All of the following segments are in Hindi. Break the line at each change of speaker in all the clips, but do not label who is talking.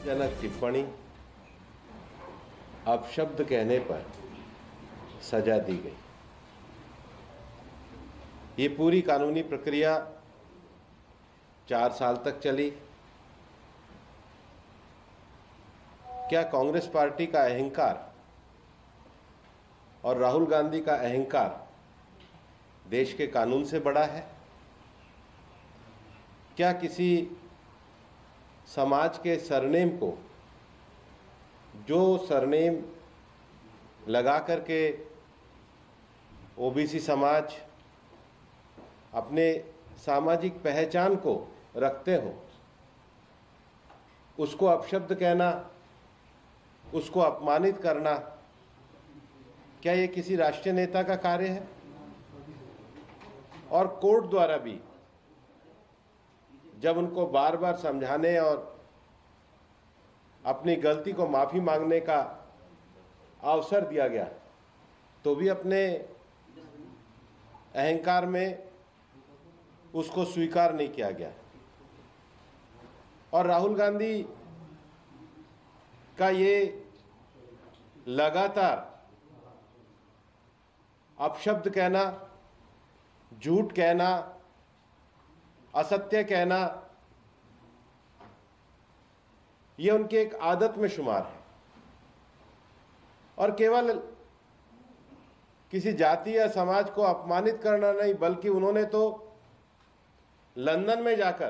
जनक टिप्पणी, अपशब्द कहने पर सजा दी गई। ये पूरी कानूनी प्रक्रिया 4 साल तक चली। क्या कांग्रेस पार्टी का अहंकार और राहुल गांधी का अहंकार देश के कानून से बड़ा है? क्या किसी समाज के सरनेम को, जो सरनेम लगा करके ओबीसी समाज अपने सामाजिक पहचान को रखते हो, उसको अपशब्द कहना, उसको अपमानित करना, क्या ये किसी राष्ट्रीय नेता का कार्य है? और कोर्ट द्वारा भी जब उनको बार बार समझाने और अपनी गलती को माफी मांगने का अवसर दिया गया, तो भी अपने अहंकार में उसको स्वीकार नहीं किया गया। और राहुल गांधी का ये लगातार अपशब्द कहना, झूठ कहना, असत्य कहना, ये उनकी एक आदत में शुमार है। और केवल किसी जाति या समाज को अपमानित करना नहीं, बल्कि उन्होंने तो लंदन में जाकर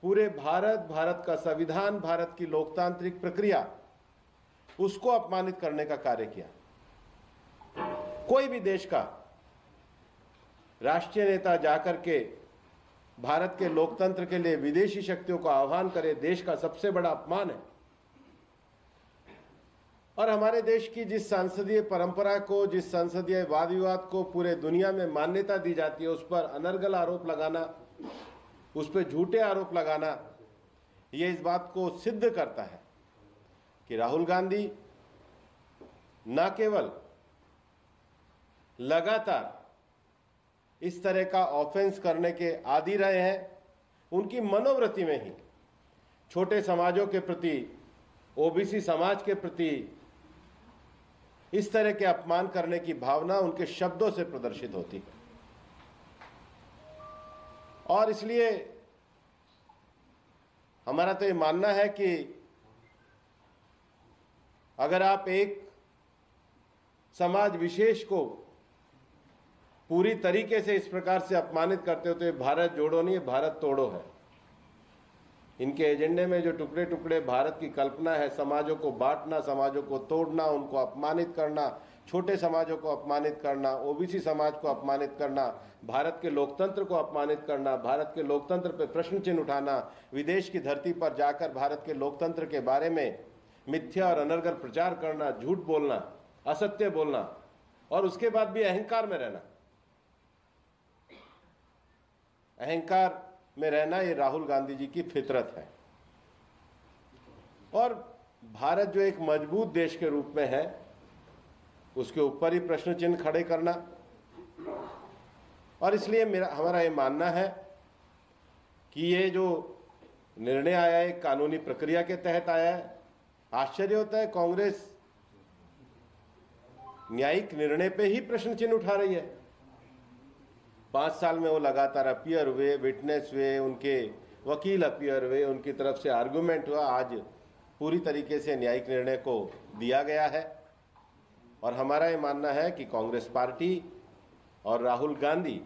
पूरे भारत का संविधान, भारत की लोकतांत्रिक प्रक्रिया, उसको अपमानित करने का कार्य किया। कोई भी देश का राष्ट्रीय नेता जाकर के भारत के लोकतंत्र के लिए विदेशी शक्तियों का आह्वान करे, देश का सबसे बड़ा अपमान है। और हमारे देश की जिस संसदीय परंपरा को, जिस संसदीय वाद विवाद को पूरे दुनिया में मान्यता दी जाती है, उस पर अनर्गल आरोप लगाना, उस पर झूठे आरोप लगाना, ये इस बात को सिद्ध करता है कि राहुल गांधी न केवल लगातार इस तरह का ऑफेंस करने के आदी रहे हैं, उनकी मनोवृत्ति में ही छोटे समाजों के प्रति, ओबीसी समाज के प्रति इस तरह के अपमान करने की भावना उनके शब्दों से प्रदर्शित होती है। और इसलिए हमारा तो ये मानना है कि अगर आप एक समाज विशेष को पूरी तरीके से इस प्रकार से अपमानित करते हो, तो ये भारत जोड़ो नहीं, भारत तोड़ो है। इनके एजेंडे में जो टुकड़े टुकड़े भारत की कल्पना है, समाजों को बांटना, समाजों को तोड़ना, उनको अपमानित करना, छोटे समाजों को अपमानित करना, ओबीसी समाज को अपमानित करना, भारत के लोकतंत्र को अपमानित करना, भारत के लोकतंत्र पर प्रश्न चिन्ह उठाना, विदेश की धरती पर जाकर भारत के लोकतंत्र के बारे में मिथ्या और अनर्गल प्रचार करना, झूठ बोलना, असत्य बोलना, और उसके बाद भी अहंकार में रहना। अहंकार में रहना ये राहुल गांधी जी की फितरत है। और भारत जो एक मजबूत देश के रूप में है, उसके ऊपर ही प्रश्न चिन्ह खड़े करना। और इसलिए हमारा ये मानना है कि ये जो निर्णय आया है कानूनी प्रक्रिया के तहत आया है। आश्चर्य होता है, कांग्रेस न्यायिक निर्णय पे ही प्रश्न चिन्ह उठा रही है। 5 साल में वो लगातार अपीयर हुए, विटनेस हुए, उनके वकील अपीयर हुए, उनकी तरफ से आर्गुमेंट हुआ, आज पूरी तरीके से न्यायिक निर्णय को दिया गया है। और हमारा ये मानना है कि कांग्रेस पार्टी और राहुल गांधी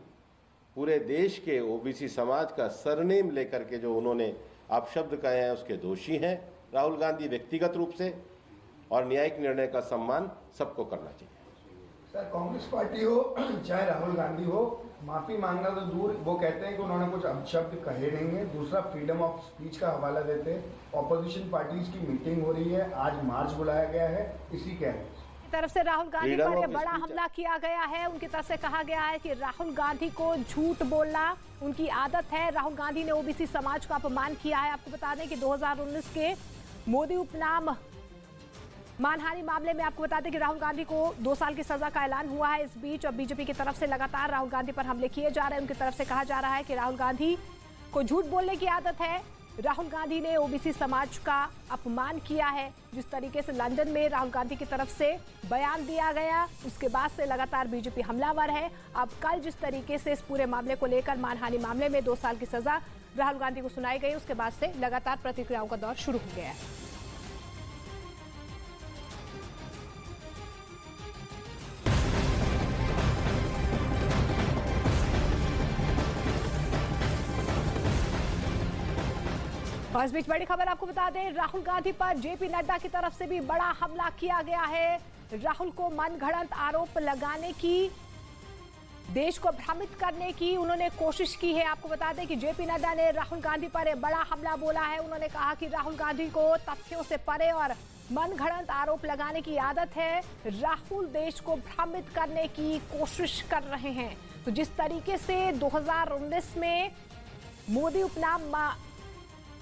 पूरे देश के ओबीसी समाज का सरनेम लेकर के जो उन्होंने अपशब्द कहे हैं, उसके दोषी हैं राहुल गांधी व्यक्तिगत रूप से, और न्यायिक निर्णय का सम्मान सबको करना चाहिए।
सर, कांग्रेस पार्टी हो चाहे राहुल गांधी हो, माफी मांगना तो दूर, वो कहते हैं कि उन्होंने कुछ अपशब्द कहे नहीं है। दूसरा, फ्रीडम ऑफ स्पीच का हवाला देते हैं। ऑपोजिशन पार्टीज की मीटिंग हो रही है, आज मार्च बुलाया गया है, इसी के
तरफ से राहुल गांधी पर यह बड़ा हमला किया गया है। उनकी तरफ से कहा गया है कि राहुल गांधी को झूठ बोलना उनकी आदत है। राहुल गांधी ने ओबीसी समाज का अपमान किया है। आपको बता दें कि 2019 के मोदी उपनाम मानहानि मामले में आपको बता दें कि राहुल गांधी को 2 साल की सजा का ऐलान हुआ है। इस बीच अब बीजेपी की तरफ से लगातार राहुल गांधी पर हमले किए जा रहे हैं। उनकी तरफ से कहा जा रहा है कि राहुल गांधी को झूठ बोलने की आदत है, राहुल गांधी ने ओबीसी समाज का अपमान किया है। जिस तरीके से लंदन में राहुल गांधी की तरफ से बयान दिया गया, उसके बाद से लगातार बीजेपी हमलावर है। अब कल जिस तरीके से इस पूरे मामले को लेकर मानहानि मामले में 2 साल की सजा राहुल गांधी को सुनाई गई, उसके बाद से लगातार प्रतिक्रियाओं का दौर शुरू हो गया है। और इस बीच बड़ी खबर आपको बता दें, राहुल गांधी पर जेपी नड्डा की तरफ से भी बड़ा हमला किया गया है। राहुल को मनगढ़ंत आरोप लगाने की, देश को भ्रमित करने की उन्होंने कोशिश की है। आपको बता दें कि जेपी नड्डा ने राहुल गांधी पर एक बड़ा हमला बोला है। उन्होंने कहा कि राहुल गांधी को तथ्यों से परे और मनगढ़ंत आरोप लगाने की आदत है। राहुल देश को भ्रमित करने की कोशिश कर रहे हैं। तो जिस तरीके से 2019 में मोदी उपनाम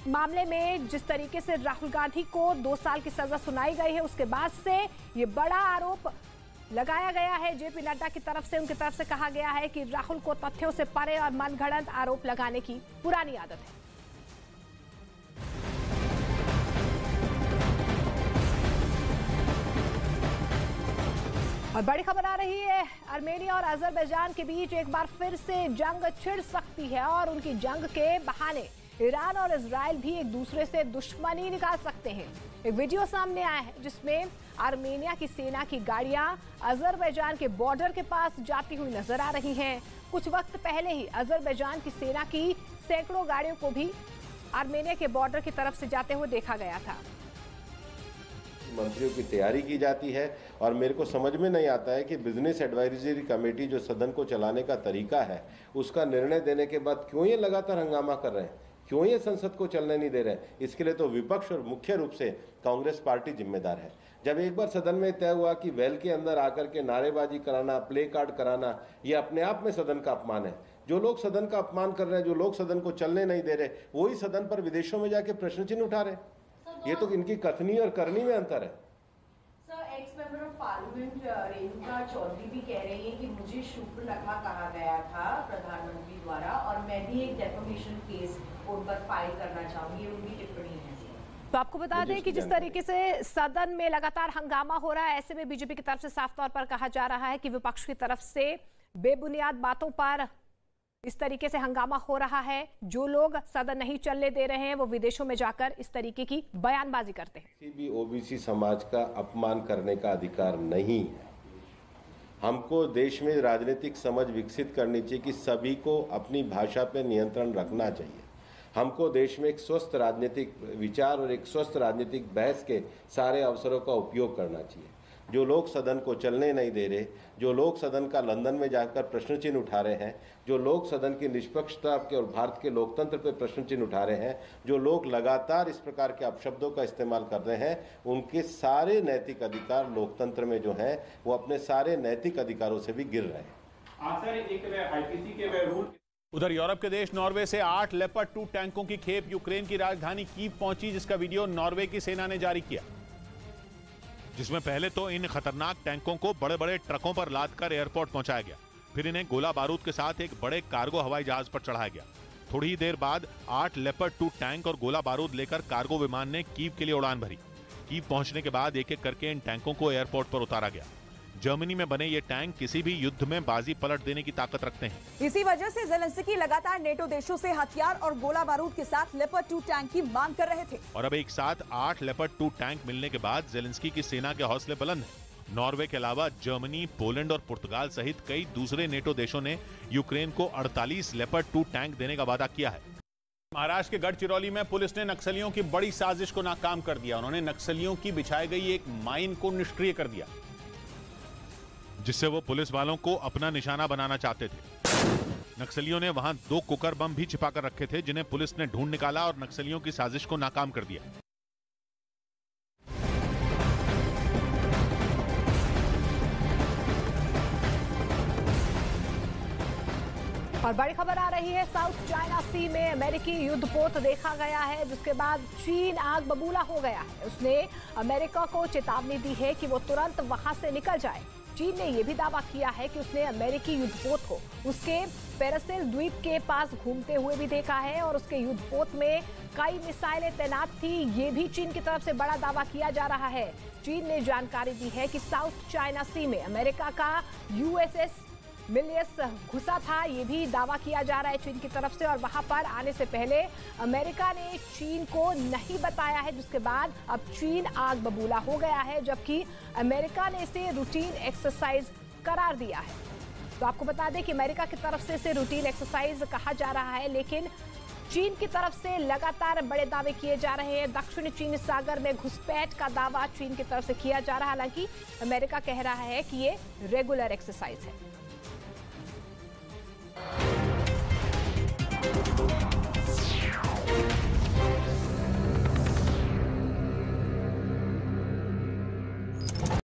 मामले में जिस तरीके से राहुल गांधी को 2 साल की सजा सुनाई गई है, उसके बाद से ये बड़ा आरोप लगाया गया है जेपी नड्डा की तरफ से। उनकी तरफ से कहा गया है कि राहुल को तथ्यों से परे और मनगढ़ंत आरोप लगाने की पुरानी आदत है। और बड़ी खबर आ रही है, आर्मेनिया और अजरबैजान के बीच एक बार फिर से जंग छिड़ सकती है और उनकी जंग के बहाने ईरान और इजराइल भी एक दूसरे से दुश्मनी निकाल सकते हैं। एक वीडियो सामने आया है जिसमें आर्मेनिया की सेना की गाड़ियां अजरबैजान के बॉर्डर के पास जाती हुई नजर आ रही हैं। कुछ वक्त पहले ही अजरबैजान की सेना की सैकड़ों गाड़ियों को भी आर्मेनिया के बॉर्डर की तरफ से जाते हुए देखा गया था।
मंत्रियों की तैयारी की जाती है और मेरे को समझ में नहीं आता है कि बिजनेस एडवाइजरी कमेटी जो सदन को चलाने का तरीका है, उसका निर्णय देने के बाद क्यों ये लगातार हंगामा कर रहे हैं, क्यों ये संसद को चलने नहीं दे रहे हैं। इसके लिए तो विपक्ष और मुख्य रूप से कांग्रेस पार्टी जिम्मेदार है। जब एक बार सदन में तय हुआ कि वेल के अंदर आकर के नारेबाजी कराना, प्ले कार्ड कराना, ये अपने आप में सदन का अपमान है। जो लोग सदन का अपमान कर रहे हैं, जो लोग सदन को चलने नहीं दे रहे, वही सदन पर विदेशों में जाके प्रश्न चिन्ह उठा रहे। ये तो इनकी कथनी और करनी में अंतर है।
Ex member of parliament Renuka Chaudhary भी कह रही है कि मुझे शूर्पणखा कहा गया था प्रधानमंत्री द्वारा और मैं भी एक डेफेमेशन केस उन पर फाइल करना चाहूंगी, उनकी टिप्पणी है।
तो आपको बता दें कि जिस तरीके से सदन में लगातार हंगामा हो रहा है, ऐसे में बीजेपी की तरफ से साफ तौर पर कहा जा रहा है कि विपक्ष की तरफ से बेबुनियाद बातों पर इस तरीके से हंगामा हो रहा है। जो लोग सदन नहीं चलने दे रहे हैं वो विदेशों में जाकर इस तरीके की बयानबाजी करते हैं।
किसी भी ओबीसी समाज का अपमान करने का अधिकार नहीं है। हमको देश में राजनीतिक समझ विकसित करनी चाहिए कि सभी को अपनी भाषा पर नियंत्रण रखना चाहिए। हमको देश में एक स्वस्थ राजनीतिक विचार और एक स्वस्थ राजनीतिक बहस के सारे अवसरों का उपयोग करना चाहिए। जो लोग सदन को चलने नहीं दे रहे, जो लोग सदन का लंदन में जाकर प्रश्न चिन्ह उठा रहे हैं, जो लोग सदन की निष्पक्षता के और भारत के लोकतंत्र पर प्रश्न चिन्ह उठा रहे हैं, जो लोग लगातार इस प्रकार के अपशब्दों का इस्तेमाल कर रहे हैं, उनके सारे नैतिक अधिकार लोकतंत्र में जो हैं वो अपने सारे नैतिक अधिकारों से भी गिर रहे हैं।
उधर यूरोप के देश नॉर्वे से 8 लेपर्ड 2 टैंकों की खेप यूक्रेन की राजधानी कीव पहुंची, जिसका वीडियो नॉर्वे की सेना ने जारी किया, जिसमें पहले तो इन खतरनाक टैंकों को बड़े बड़े ट्रकों पर लादकर एयरपोर्ट पहुंचाया गया, फिर इन्हें गोला बारूद के साथ एक बड़े कार्गो हवाई जहाज पर चढ़ाया गया। थोड़ी ही देर बाद 8 लेपर्ड 2 टैंक और गोला बारूद लेकर कार्गो विमान ने कीव के लिए उड़ान भरी। कीव पहुंचने के बाद एक एक करके इन टैंकों को एयरपोर्ट पर उतारा गया। जर्मनी में बने ये टैंक किसी भी युद्ध में बाजी पलट देने की ताकत रखते हैं।
इसी वजह से ज़ेलेंस्की लगातार नेटो देशों से हथियार और गोला बारूद के साथ लेपर्ड 2 टैंक की मांग कर रहे थे।
और अब एक साथ 8 लेपर्ड 2 टैंक मिलने के बाद ज़ेलेंस्की की सेना के हौसले बुलंद हैं। नॉर्वे के अलावा जर्मनी, पोलैंड और पुर्तगाल सहित कई दूसरे नेटो देशों ने यूक्रेन को 48 लेपर्ड 2 टैंक देने का वादा किया है। महाराष्ट्र के गढ़चिरौली में पुलिस ने नक्सलियों की बड़ी साजिश को नाकाम कर दिया। उन्होंने नक्सलियों की बिछाई गई एक माइन को निष्क्रिय कर दिया, जिससे वो पुलिस वालों को अपना निशाना बनाना चाहते थे। नक्सलियों ने वहां 2 कुकर बम भी छिपाकर रखे थे, जिन्हें पुलिस ने ढूंढ निकाला और नक्सलियों की साजिश को नाकाम कर दिया।
और बड़ी खबर आ रही है, साउथ चाइना सी में अमेरिकी युद्धपोत देखा गया है, जिसके बाद चीन आग बबूला हो गया है। उसने अमेरिका को चेतावनी दी है कि वो तुरंत वहां से निकल जाए। चीन ने यह भी दावा किया है कि उसने अमेरिकी युद्धपोत को उसके पेरासेल द्वीप के पास घूमते हुए भी देखा है और उसके युद्धपोत में कई मिसाइलें तैनात थी। ये भी चीन की तरफ से बड़ा दावा किया जा रहा है। चीन ने जानकारी दी है कि साउथ चाइना सी में अमेरिका का यूएसएस मिलियस घुसा था। ये भी दावा किया जा रहा है चीन की तरफ से, और वहां पर आने से पहले अमेरिका ने चीन को नहीं बताया है, जिसके बाद अब चीन आग बबूला हो गया है, जबकि अमेरिका ने इसे रूटीन एक्सरसाइज करार दिया है। तो आपको बता दें कि अमेरिका की तरफ से इसे रूटीन एक्सरसाइज कहा जा रहा है, लेकिन चीन की तरफ से लगातार बड़े दावे किए जा रहे हैं। दक्षिण चीन सागर में घुसपैठ का दावा चीन की तरफ से किया जा रहा है, हालांकि अमेरिका कह रहा है कि ये रेगुलर एक्सरसाइज है।